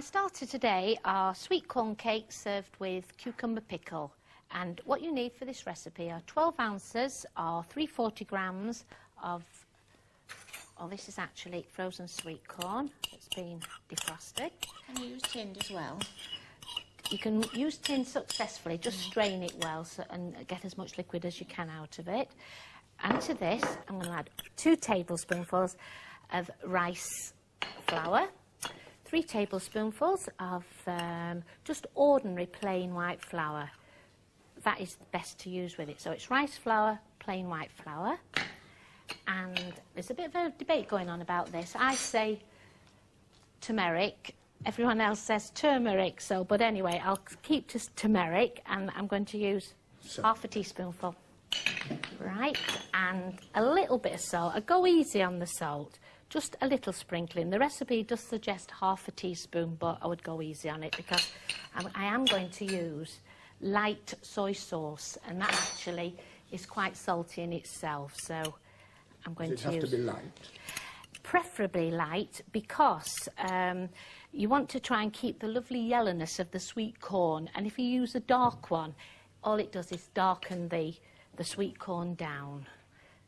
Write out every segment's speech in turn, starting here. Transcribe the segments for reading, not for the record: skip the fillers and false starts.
starter today are sweet corn cakes served with cucumber pickle. And what you need for this recipe are 12 ounces or 340 grams of, this is actually frozen sweet corn. It's been defrosted. Can you use tinned as well? You can use tin successfully, just strain it well and get as much liquid as you can out of it. And to this, I'm going to add 2 tablespoonfuls of rice flour, 3 tablespoonfuls of just ordinary plain white flour. That is best to use with it. So it's rice flour, plain white flour. And there's a bit of a debate going on about this. I say turmeric. Everyone else says turmeric. But anyway, I'll keep to turmeric, and I'm going to use half a teaspoonful. Right, and a little bit of salt. I go easy on the salt. Just a little sprinkling. The recipe does suggest half a teaspoon, but I would go easy on it because I am going to use light soy sauce, and that actually is quite salty in itself. So I'm going to use... Does it have to be light? Preferably light, because you want to try and keep the lovely yellowness of the sweet corn. And if you use a dark one, all it does is darken the sweet corn down.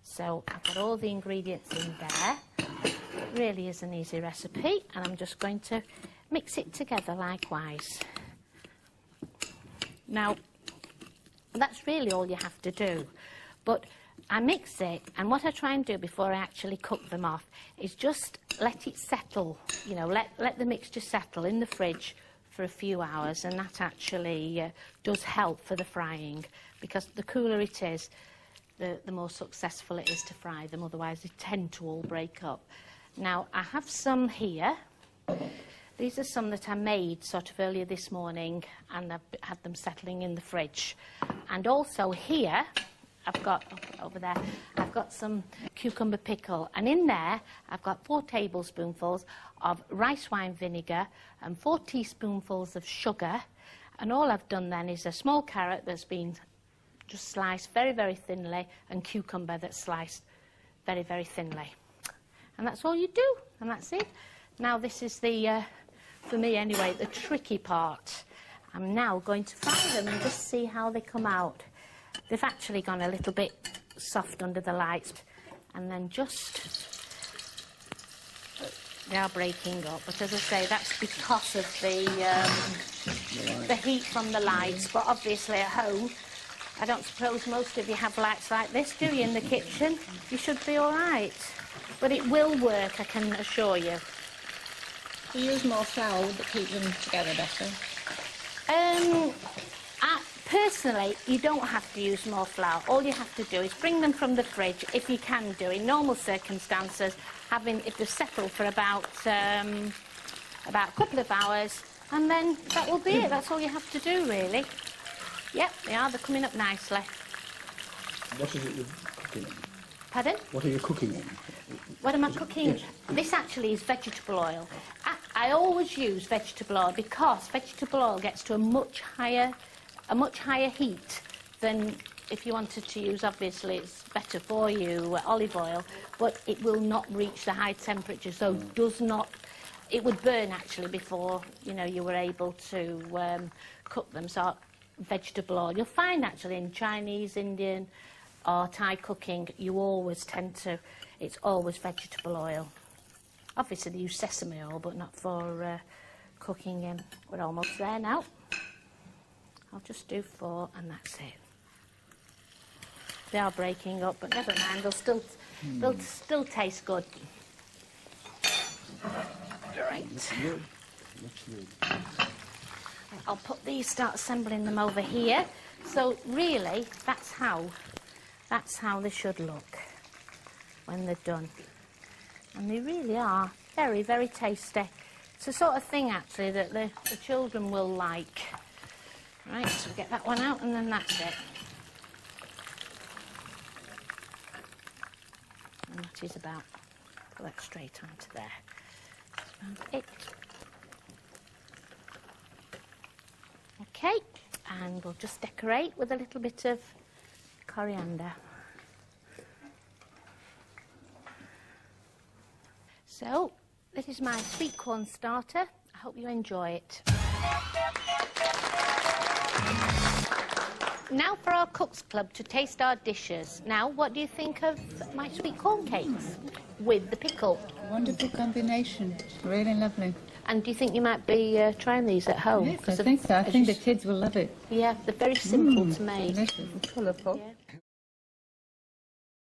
So I've got all the ingredients in there. It really is an easy recipe, and I'm just going to mix it together likewise. Now, that's really all you have to do. But I mix it, and what I try and do before I actually cook them off is just let it settle, you know, let the mixture settle in the fridge for a few hours, and that actually does help for the frying, because the cooler it is, the more successful it is to fry them, otherwise they tend to all break up. Now, I have some here. These are some that I made sort of earlier this morning, and I've had them settling in the fridge. And also here, I've got, over there, I've got some cucumber pickle. And in there, I've got 4 tablespoonfuls of rice wine vinegar and 4 teaspoonfuls of sugar. And all I've done then is a small carrot that's been just sliced very, very thinly, and cucumber that's sliced very, very thinly. And that's all you do, and that's it. Now this is the, for me anyway, the tricky part. I'm now going to fry them and just see how they come out. They've actually gone a little bit soft under the lights, and then just, they are breaking up. But as I say, that's because of the heat from the lights. But obviously at home, I don't suppose most of you have lights like this, do you, in the kitchen? You should be all right. But it will work, I can assure you. Do you use more flour that keeps them together better? Personally, you don't have to use more flour. All you have to do is bring them from the fridge, if you can do. In normal circumstances, if they've settled for about a couple of hours, and then that will be it. That's all you have to do, really. Yep, they are. They're coming up nicely. What is it you're cooking in? Pardon? What are you cooking in? What am I cooking? Yes. This actually is vegetable oil. I always use vegetable oil because vegetable oil gets to a much higher heat than if you wanted to use, obviously it's better for you, olive oil, but it will not reach the high temperature, so it would burn actually before, you know, you were able to cook them. So vegetable oil. You'll find actually in Chinese, Indian or Thai cooking, you always tend to, it's always vegetable oil. Obviously they use sesame oil, but not for cooking in. We're almost there now. I'll just do 4 and that's it. They are breaking up, but never mind, they'll still taste good. Right. I'll put these, start assembling them over here. So really, that's how they should look when they're done. And they really are very, very tasty. It's the sort of thing actually that the children will like. Right, so we get that one out and then that's it. And that is about, put that straight onto there. That's about it. Okay, and we'll just decorate with a little bit of coriander. So, this is my sweet corn starter. I hope you enjoy it. Now for our Cooks Club to taste our dishes. Now, what do you think of my sweet corn cakes with the pickle? Wonderful combination. Really lovely. And do you think you might be trying these at home? Yes, I think so. I think the kids will love it. Yeah, they're very simple to make. Delicious and colourful. Yeah.